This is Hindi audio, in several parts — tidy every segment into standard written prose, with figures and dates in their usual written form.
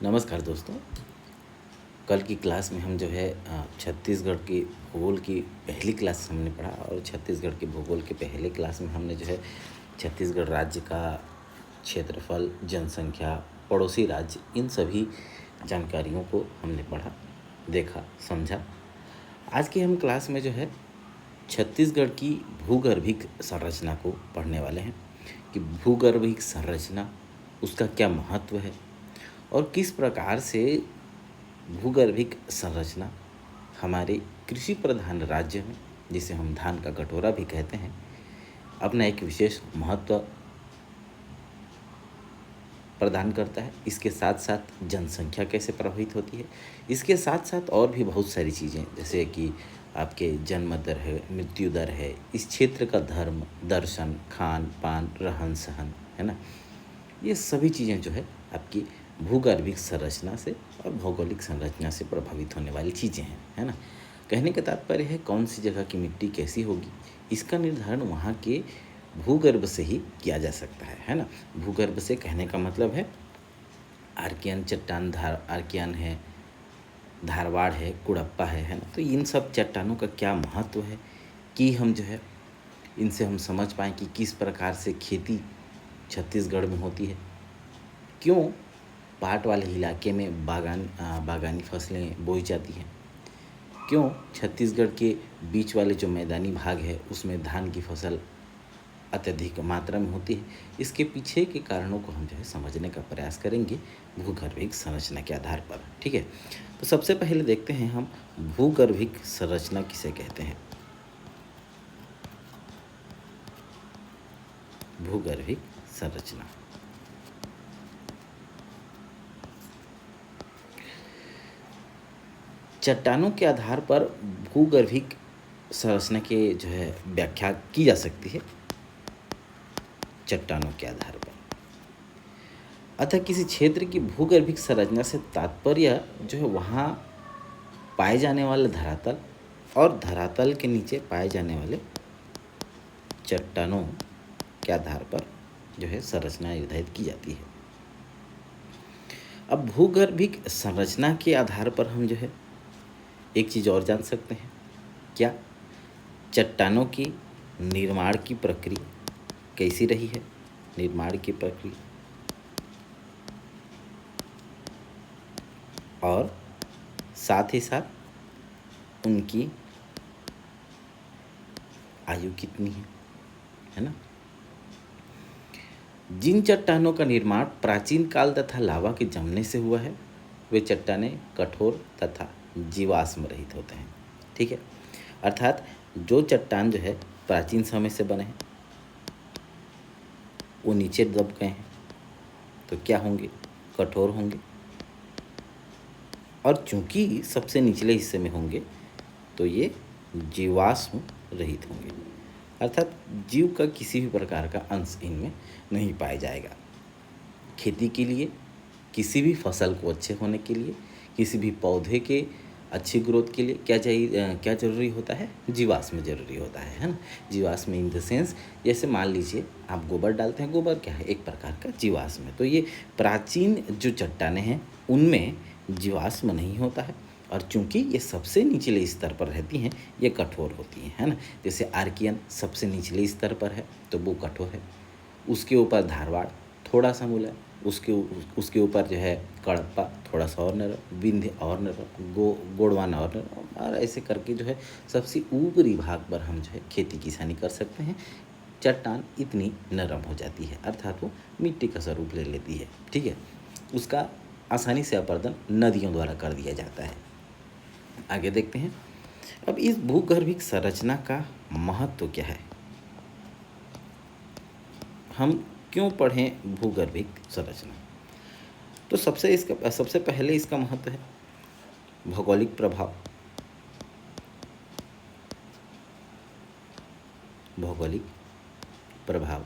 नमस्कार दोस्तों। कल की क्लास में हम जो है छत्तीसगढ़ की भूगोल की पहली क्लास हमने पढ़ा और छत्तीसगढ़ के भूगोल के पहले क्लास में हमने जो है छत्तीसगढ़ राज्य का क्षेत्रफल, जनसंख्या, पड़ोसी राज्य, इन सभी जानकारियों को हमने पढ़ा, देखा, समझा। आज की हम क्लास में जो है छत्तीसगढ़ की भूगर्भिक संरचना को पढ़ने वाले हैं कि भूगर्भिक संरचना, उसका क्या महत्व है और किस प्रकार से भूगर्भिक संरचना हमारे कृषि प्रधान राज्य में, जिसे हम धान का कटोरा भी कहते हैं, अपना एक विशेष महत्व प्रदान करता है। इसके साथ साथ जनसंख्या कैसे प्रभावित होती है, इसके साथ साथ और भी बहुत सारी चीज़ें, जैसे कि आपके जन्म दर है, मृत्यु दर है, इस क्षेत्र का धर्म, दर्शन, खान पान, रहन सहन, है ना। ये सभी चीज़ें जो है आपकी भूगर्भिक संरचना से और भौगोलिक संरचना से प्रभावित होने वाली चीज़ें हैं, है ना। कहने का तात्पर्य है कौन सी जगह की मिट्टी कैसी होगी, इसका निर्धारण वहाँ के भूगर्भ से ही किया जा सकता है ना। भूगर्भ से कहने का मतलब है आर्कियन चट्टान, आर्कियन है, धारवाड़ है, कुड़प्पा है ना। तो इन सब चट्टानों का क्या महत्व है कि हम जो है इनसे हम समझ पाएँ कि किस प्रकार से खेती छत्तीसगढ़ में होती है, क्यों पाट वाले इलाके में बागानी फसलें बोई जाती हैं, क्यों छत्तीसगढ़ के बीच वाले जो मैदानी भाग है उसमें धान की फसल अत्यधिक मात्रा में होती है। इसके पीछे के कारणों को हम जो है समझने का प्रयास करेंगे भूगर्भिक संरचना के आधार पर। ठीक है, तो सबसे पहले देखते हैं हम भूगर्भिक संरचना किसे कहते हैं। भूगर्भिक संरचना चट्टानों के आधार पर भूगर्भिक संरचना के जो है व्याख्या की जा सकती है चट्टानों के आधार पर। अतः किसी क्षेत्र की भूगर्भिक संरचना से तात्पर्य जो है वहाँ पाए जाने वाले धरातल और धरातल के नीचे पाए जाने वाले चट्टानों के आधार पर जो है संरचना निर्धारित की जाती है। अब भूगर्भिक संरचना के आधार पर हम जो है एक चीज़ और जान सकते हैं, क्या चट्टानों की निर्माण की प्रक्रिया कैसी रही है, निर्माण की प्रक्रिया, और साथ ही साथ उनकी आयु कितनी है ना। जिन चट्टानों का निर्माण प्राचीन काल तथा लावा के जमने से हुआ है वे चट्टानें कठोर तथा जीवाश्म रहित होते हैं। ठीक है, अर्थात जो चट्टान जो है प्राचीन समय से बने हैं वो नीचे दब गए हैं तो क्या होंगे, कठोर होंगे, और चूंकि सबसे निचले हिस्से में होंगे तो ये जीवाश्म रहित होंगे, अर्थात जीव का किसी भी प्रकार का अंश इनमें नहीं पाया जाएगा। खेती के लिए, किसी भी फसल को अच्छे होने के लिए, किसी भी पौधे के अच्छी ग्रोथ के लिए क्या चाहिए, क्या ज़रूरी होता है, जीवाश्म ज़रूरी होता है ना। जीवाश्म इन द सेंस, जैसे मान लीजिए आप गोबर डालते हैं, गोबर क्या है, एक प्रकार का जीवाश्म है। तो ये प्राचीन जो चट्टानें हैं उनमें जीवाश्म नहीं होता है, और चूंकि ये सबसे निचले स्तर पर रहती हैं ये कठोर होती हैं, है ना। जैसे आर्कियन सबसे निचले स्तर पर है तो वो कठोर है, उसके ऊपर धारवाड़ थोड़ा सा मुलायम, उसके ऊपर जो है कड़प्पा थोड़ा सा और नरम, विंध्य और नरम, गोंडवाना और नरम, और ऐसे करके जो है सबसे ऊपरी भाग पर हम जो है खेती किसानी कर सकते हैं। चट्टान इतनी नरम हो जाती है, अर्थात वो मिट्टी का स्वरूप ले लेती है। ठीक है, उसका आसानी से अपर्दन नदियों द्वारा कर दिया जाता है। आगे देखते हैं, अब इस भूगर्भिक संरचना का महत्व क्या है, हम क्यों पढ़ें भूगर्भिक संरचना। तो सबसे पहले इसका महत्व है भौगोलिक प्रभाव। भौगोलिक प्रभाव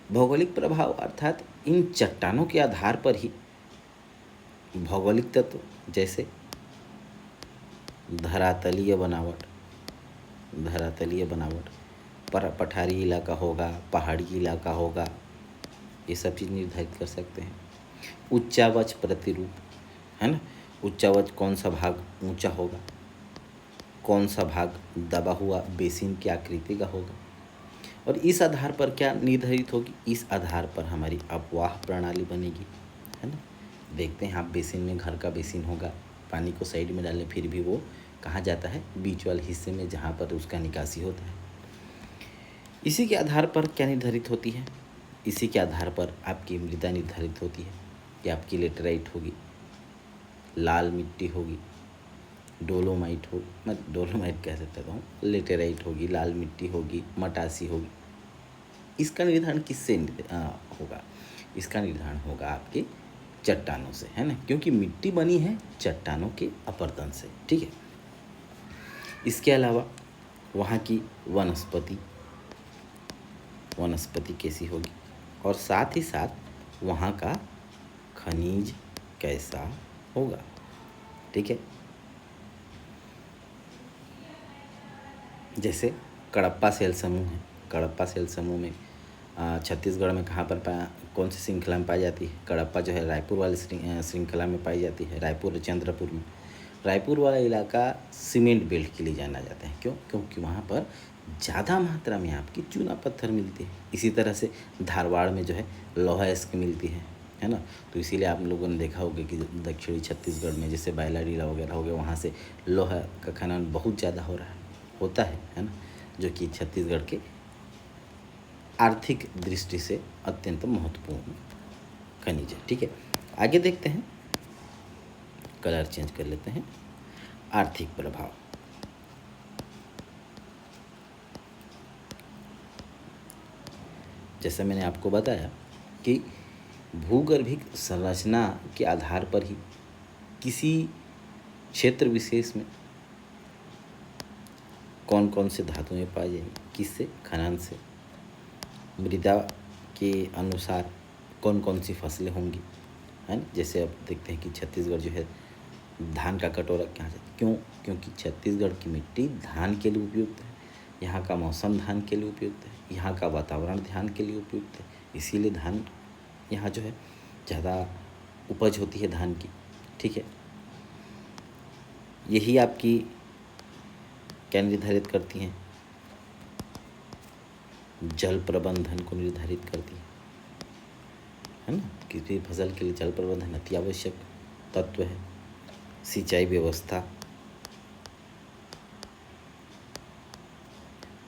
भौगोलिक प्रभाव अर्थात इन चट्टानों के आधार पर ही भौगोलिक तत्व जैसे धरातलीय बनावट, पठारी इलाका होगा, पहाड़ी इलाका होगा, ये सब चीज़ निर्धारित कर सकते हैं। उच्चावच प्रतिरूप, है ना, उच्चावच कौन सा भाग ऊंचा होगा, कौन सा भाग दबा हुआ बेसिन की आकृति का होगा, और इस आधार पर क्या निर्धारित होगी, इस आधार पर हमारी अपवाह प्रणाली बनेगी, है ना। देखते हैं आप बेसिन में, घर का बेसिन होगा, पानी को साइड में डालें, फिर भी वो कहाँ जाता है, बीच वाले हिस्से में जहाँ पर उसका निकासी होता है। इसी के आधार पर क्या निर्धारित होती है, इसी के आधार पर आपकी मृदा निर्धारित होती है कि आपकी लेटराइट होगी, लाल मिट्टी होगी, डोलोमाइट हो, मैं डोलोमाइट कह सकता हूँ, लेटेराइट होगी, लाल मिट्टी होगी, मटासी होगी। इसका निर्धारण किससे होगा, इसका निर्धारण होगा आपके चट्टानों से, है ना, क्योंकि मिट्टी बनी है चट्टानों के अपरदन से, ठीक है। इसके अलावा वहाँ की वनस्पति कैसी होगी, और साथ ही साथ वहाँ का खनिज कैसा होगा, ठीक है। जैसे कडप्पा सेल समूह है, कडप्पा सेल समूह में छत्तीसगढ़ में कहाँ पर कौन सी श्रृंखला में पाई जाती है, कडप्पा जो है रायपुर वाली श्रृंखला में पाई जाती है, रायपुर और चंद्रपुर में। रायपुर वाला इलाका सीमेंट बेल्ट के लिए जाना जाता है, क्यों, क्योंकि वहाँ पर ज़्यादा मात्रा में आपकी चूना पत्थर मिलती है। इसी तरह से धारवाड़ में जो है लोहा इस्क मिलती है ना, तो इसीलिए आप लोगों ने देखा होगा कि दक्षिणी छत्तीसगढ़ में जैसे बायलाडीला वगैरह हो गया, वहाँ से लोहा का खनन बहुत ज़्यादा होता है ना, जो कि छत्तीसगढ़ के आर्थिक दृष्टि से अत्यंत महत्वपूर्ण खनिज है, ठीक है। आगे देखते हैं, कलर चेंज कर लेते हैं। आर्थिक प्रभाव, जैसा मैंने आपको बताया कि भूगर्भिक संरचना के आधार पर ही किसी क्षेत्र विशेष में कौन कौन से धातुएं पाई जाएंगी, किससे, खनन से। मृदा के अनुसार कौन कौन सी फसलें होंगी, है ना। जैसे अब देखते हैं कि छत्तीसगढ़ जो है धान का कटोरा कहाँ से, क्यों, क्योंकि छत्तीसगढ़ की मिट्टी धान के लिए उपयुक्त है, यहाँ का मौसम धान के लिए उपयुक्त है, यहाँ का वातावरण धान के लिए उपयुक्त है, इसीलिए धान यहाँ जो है ज़्यादा उपज होती है धान की, ठीक है। यही आपकी क्या निर्धारित करती हैं, जल प्रबंधन को निर्धारित करती है ना। किसी फसल के लिए जल प्रबंधन अति आवश्यक तत्व है। सिंचाई व्यवस्था,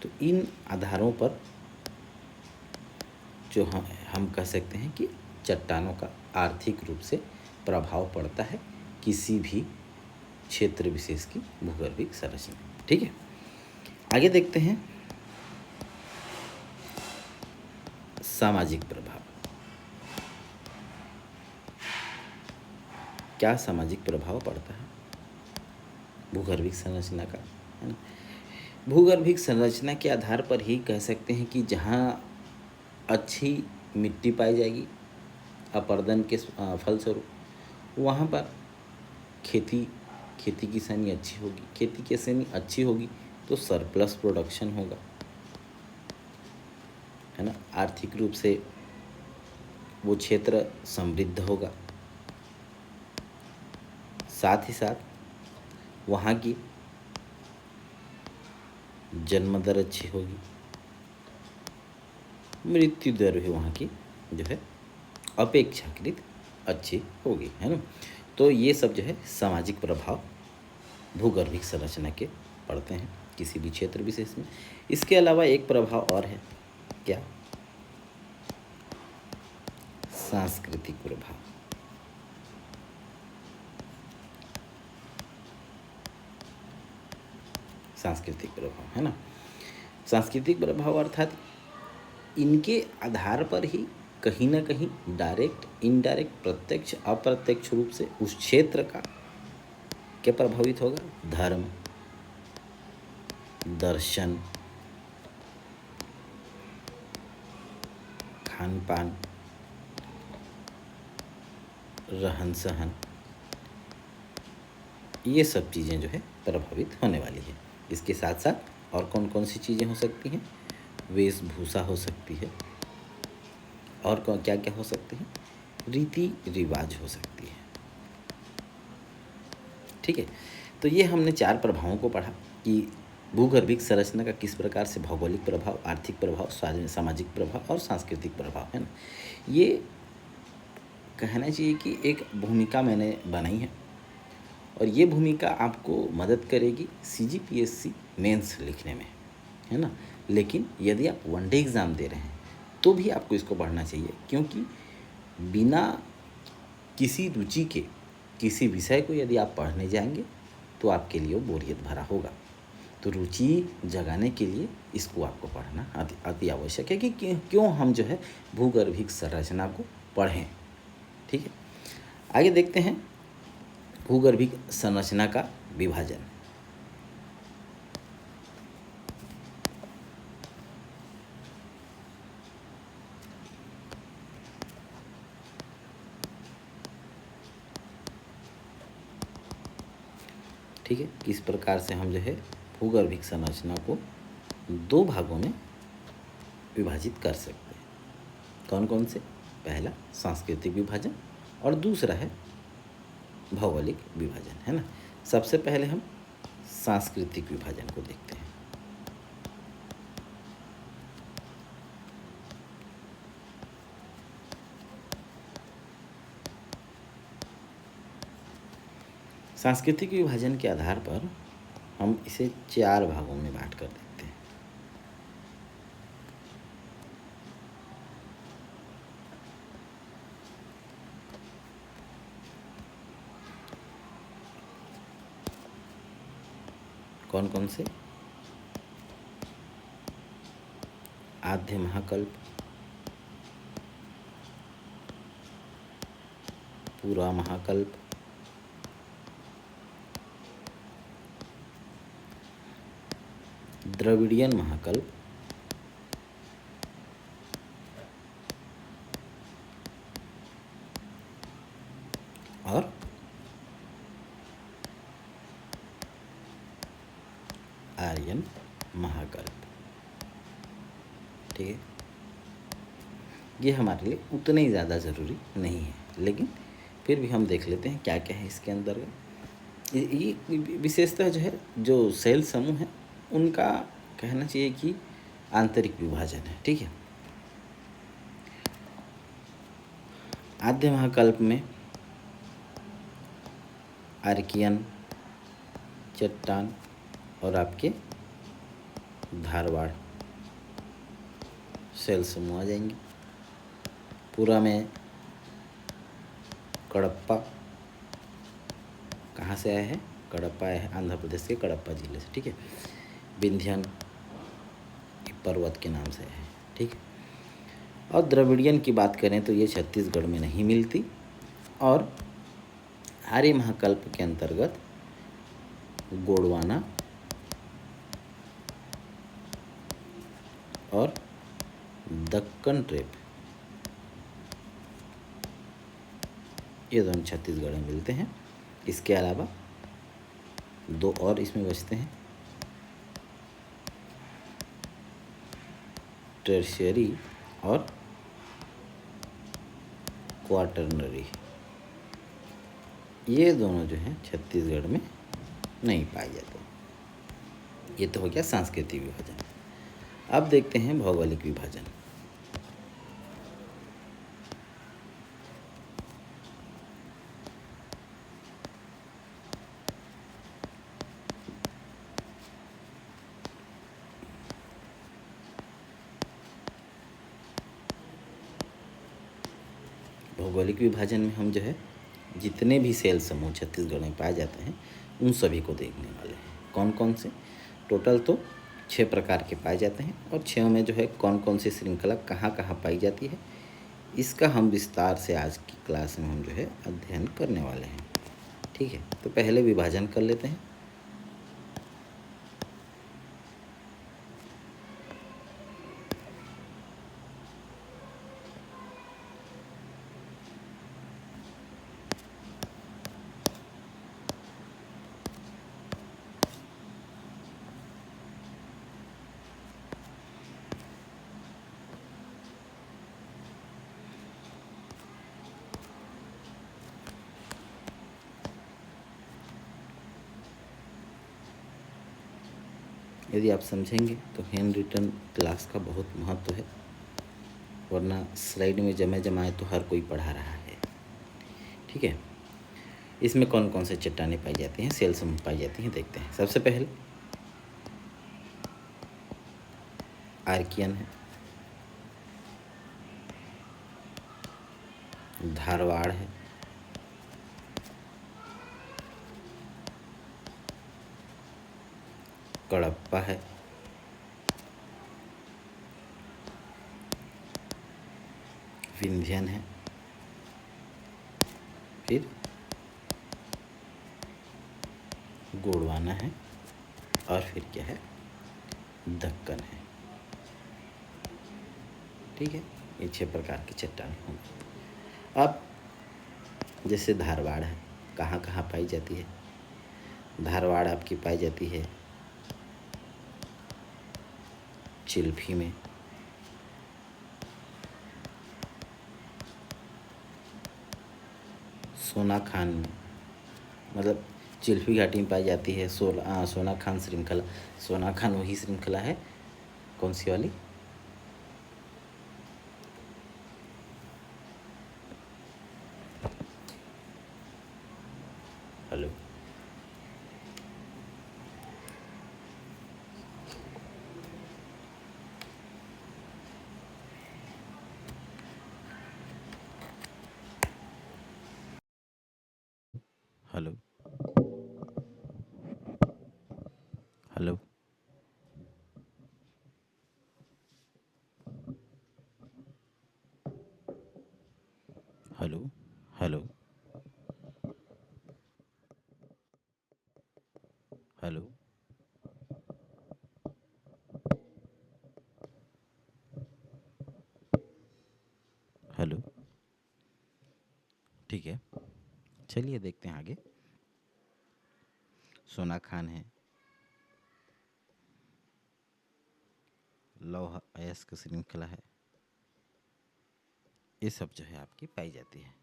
तो इन आधारों पर जो हम कह सकते हैं कि चट्टानों का आर्थिक रूप से प्रभाव पड़ता है किसी भी क्षेत्र विशेष की भूगर्भिक संरचना, ठीक है। आगे देखते हैं सामाजिक प्रभाव। क्या सामाजिक प्रभाव पड़ता है भूगर्भिक संरचना का, है ना। भूगर्भिक संरचना के आधार पर ही कह सकते हैं कि जहाँ अच्छी मिट्टी पाई जाएगी अपरदन के फलस्वरूप, वहाँ पर खेती किसानी अच्छी होगी, खेती किसानी अच्छी होगी तो सरप्लस प्रोडक्शन होगा, है ना। आर्थिक रूप से वो क्षेत्र समृद्ध होगा, साथ ही साथ वहाँ की जन्म दर अच्छी होगी, मृत्यु दर भी वहाँ की जो है अपेक्षाकृत अच्छी होगी, है ना। तो ये सब जो है सामाजिक प्रभाव भूगर्भिक संरचना के पड़ते हैं किसी भी क्षेत्र विशेष में। इसके अलावा एक प्रभाव और है, क्या, सांस्कृतिक प्रभाव। सांस्कृतिक प्रभाव, है ना। सांस्कृतिक प्रभाव अर्थात इनके आधार पर ही कहीं ना कहीं डायरेक्ट, इनडायरेक्ट, प्रत्यक्ष, अप्रत्यक्ष रूप से उस क्षेत्र का क्या प्रभावित होगा, धर्म, दर्शन, खान पान, रहन सहन, ये सब चीज़ें जो है प्रभावित होने वाली है। इसके साथ साथ और कौन कौन सी चीज़ें हो सकती हैं, वेशभूषा हो सकती है, और क्या क्या हो सकते हैं, रीति रिवाज हो सकती है। ठीक है, तो ये हमने 4 प्रभावों को पढ़ा कि भूगर्भिक संरचना का किस प्रकार से भौगोलिक प्रभाव, आर्थिक प्रभाव, सामाजिक प्रभाव और सांस्कृतिक प्रभाव, है ना। ये कहना चाहिए कि एक भूमिका मैंने बनाई है, और ये भूमिका आपको मदद करेगी CGPSC मेंस लिखने में, है ना। लेकिन यदि आप वनडे एग्ज़ाम दे रहे हैं तो भी आपको इसको पढ़ना चाहिए, क्योंकि बिना किसी रुचि के किसी विषय को यदि आप पढ़ने जाएंगे तो आपके लिए वो बोरियत भरा होगा। तो रुचि जगाने के लिए इसको आपको पढ़ना अति आवश्यक है कि क्यों हम जो है भूगर्भिक संरचना को पढ़ें। ठीक है, आगे देखते हैं भूगर्भिक संरचना का विभाजन। ठीक है, किस प्रकार से हम जो है भूगर्भिक संरचना को 2 भागों में विभाजित कर सकते हैं। कौन कौन से? पहला सांस्कृतिक विभाजन और दूसरा है भौगोलिक विभाजन, है ना। सबसे पहले हम सांस्कृतिक विभाजन को देखते हैं। सांस्कृतिक विभाजन के आधार पर हम इसे 4 भागों में बांट कर देखते हैं। कौन कौन से? आद्य महाकल्प, पूरा महाकल्प, द्रविडियन महाकल्प और आर्यन महाकल्प। ठीक है, ये हमारे लिए उतने ही ज़्यादा ज़रूरी नहीं है, लेकिन फिर भी हम देख लेते हैं क्या क्या है इसके अंतर्गत। ये विशेषतः जो है जो सेल समूह है उनका कहना चाहिए कि आंतरिक विभाजन है। ठीक है, आद्य महाकल्प में आर्कियन, चट्टान और आपके धारवाड़ सेल समूह आ जाएंगे। पूरा में कडप्पा, कहाँ से आया है? कडप्पा आया है आंध्र प्रदेश के कडप्पा जिले से। ठीक है, विंध्यन पर्वत के नाम से है। ठीक है, और द्रविडियन की बात करें तो ये छत्तीसगढ़ में नहीं मिलती, और आर्य महाकल्प के अंतर्गत गोंडवाना और दक्कन ट्रेप, ये दोनों छत्तीसगढ़ में मिलते हैं। इसके अलावा 2 और इसमें बचते हैं, टर्शियरी और क्वाटरनरी। ये दोनों जो हैं छत्तीसगढ़ में नहीं पाए जाते। ये तो हो गया सांस्कृतिक विभाजन। अब देखते हैं भौगोलिक विभाजन। भौगोलिक विभाजन में हम जो है जितने भी सेल समूह छत्तीसगढ़ में पाए जाते हैं उन सभी को देखने वाले हैं। कौन कौन से? टोटल तो 6 प्रकार के पाए जाते हैं, और 6 में जो है कौन कौन सी श्रृंखला कहाँ कहाँ पाई जाती है, इसका हम विस्तार से आज की क्लास में हम जो है अध्ययन करने वाले हैं। ठीक है, तो पहले विभाजन कर लेते हैं। यदि आप समझेंगे तो हैंड रिटन क्लास का बहुत महत्व है, वरना स्लाइड में जमे जमाए तो हर कोई पढ़ा रहा है। ठीक है, इसमें कौन कौन से चट्टानें पाई जाती हैं, सेल समूह पाई जाती हैं, देखते हैं। सबसे पहले आर्कियन है, धारवाड़ है, कड़प्पा है, विंध्यन है, फिर गोंडवाना है, और फिर क्या है, दक्कन है। ठीक है, ये 6 प्रकार की चट्टान होंगी। अब जैसे धारवाड़ है, कहाँ कहाँ पाई जाती है? धारवाड़ आपकी पाई जाती है चिल्फी में, सोनाखान में, मतलब चिल्फी घाटी में पाई जाती है सोनाखान श्रृंखला। सोनाखान वही श्रृंखला है, कौन सी वाली? Hello, hello, hello, hello, hello, hello, hello. ठीक है, चलिए देखते हैं आगे। सोनाखान है, लौह अयस्क श्रृंखला है, ये सब जो है आपकी पाई जाती है।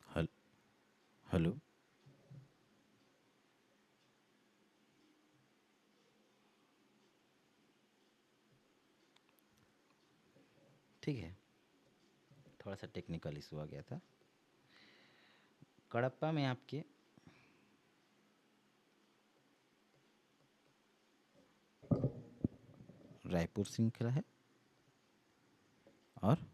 हल हेलो, ठीक है, थोड़ा सा टेक्निकल इशू आ गया था। कड़प्पा में आपके रायपुर श्रृंखला है, और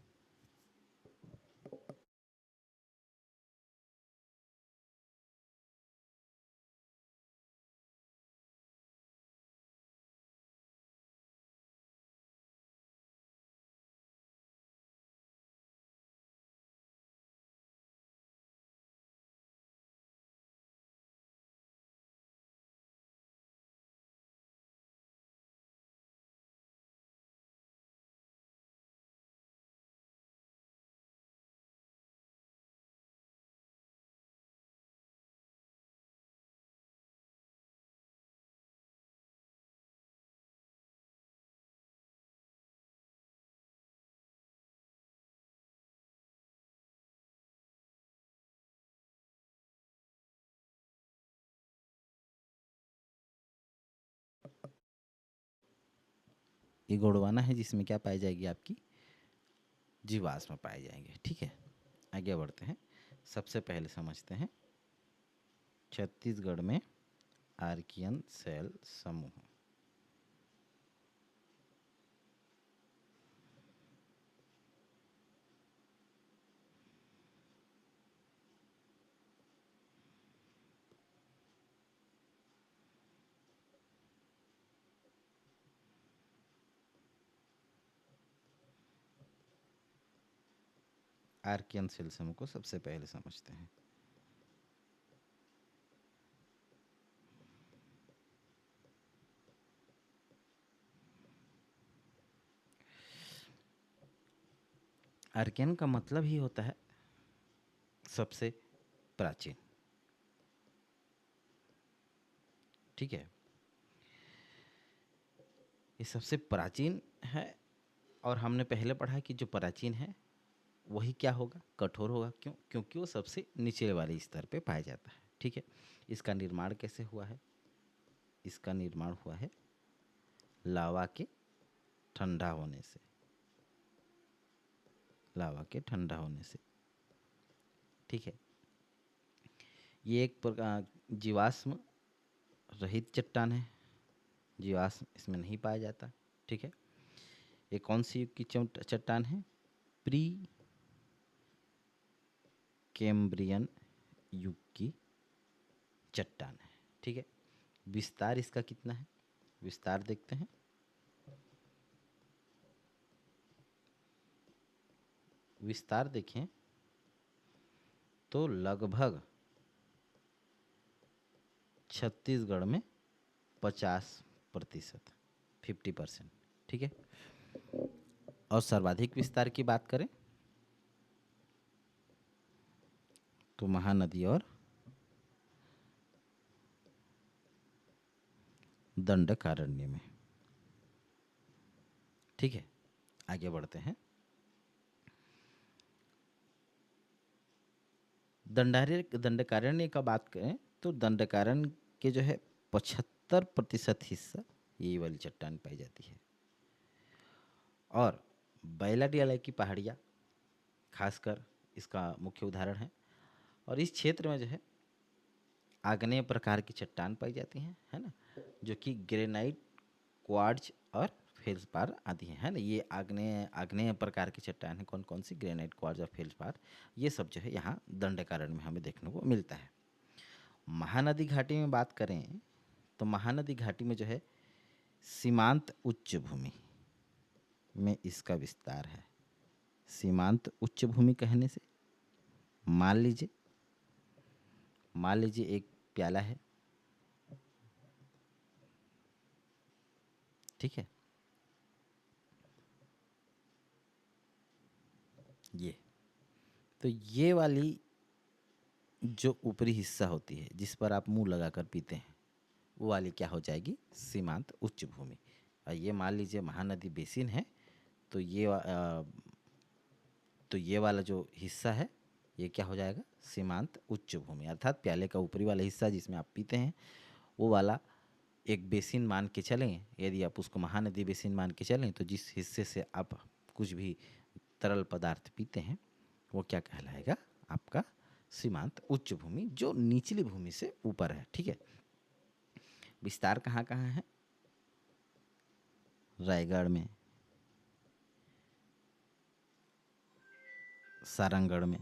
ये गोंडवाना है, जिसमें क्या पाई जाएगी आपकी, जीवाश्म पाए जाएंगे। ठीक है, आगे बढ़ते हैं। सबसे पहले समझते हैं छत्तीसगढ़ में आर्कियन सेल समूह। आर्कियन सेल समूह को सबसे पहले समझते हैं। आर्कियन का मतलब ही होता है सबसे प्राचीन। ठीक है, ये सबसे प्राचीन है। और हमने पहले पढ़ा कि जो प्राचीन है वही क्या होगा, कठोर होगा। क्यों? क्योंकि वो सबसे निचले वाले स्तर पे पाया जाता है। ठीक है, इसका निर्माण कैसे हुआ है? इसका निर्माण हुआ है लावा के ठंडा होने से। लावा के ठंडा होने से। ठीक है, ये एक प्रकार जीवाश्म रहित चट्टान है, जीवाश्म इसमें नहीं पाया जाता। ठीक है, ये कौन सी युग की चट्टान है? प्री कैम्ब्रियन युग की चट्टान है। ठीक है, विस्तार इसका कितना है? विस्तार देखते हैं। विस्तार देखें तो लगभग छत्तीसगढ़ में 50%, 50%। ठीक है, और सर्वाधिक विस्तार की बात करें तो महानदी और दंडकारण्य में। ठीक है, आगे बढ़ते हैं। दंडकारण्य का बात करें तो दंडकारण्य के जो है 75% हिस्सा यही वाली चट्टान पाई जाती है। और बैलाडीला की पहाड़ियाँ खासकर इसका मुख्य उदाहरण है। और इस क्षेत्र में जो है आग्नेय प्रकार की चट्टान पाई जाती हैं, है ना, जो कि ग्रेनाइट, क्वार्ट्ज और फेल्सपार आदि हैं, है ना। ये आग्नेय आग्नेय प्रकार की चट्टान है। कौन कौन सी? ग्रेनाइट, क्वार्ट्ज और फेल्सपार। ये सब जो है यहाँ दंडकारण्य में हमें देखने को मिलता है। महानदी घाटी में बात करें तो महानदी घाटी में जो है सीमांत उच्च भूमि में इसका विस्तार है। सीमांत उच्च भूमि कहने से मान लीजिए एक प्याला है। ठीक है, ये वाली जो ऊपरी हिस्सा होती है जिस पर आप मुंह लगाकर पीते हैं, वो वाली क्या हो जाएगी? सीमांत उच्च भूमि। और ये मान लीजिए महानदी बेसिन है, तो ये वाला जो हिस्सा है ये क्या हो जाएगा? सीमांत उच्च भूमि। अर्थात प्याले का ऊपरी वाला हिस्सा जिसमें आप पीते हैं वो वाला एक बेसिन मान के चलें। यदि आप उसको महानदी बेसिन मान के चलें तो जिस हिस्से से आप कुछ भी तरल पदार्थ पीते हैं वो क्या कहलाएगा? आपका सीमांत उच्च भूमि, जो निचली भूमि से ऊपर है। ठीक है, विस्तार कहाँ कहाँ है? रायगढ़ में, सारंगढ़ में,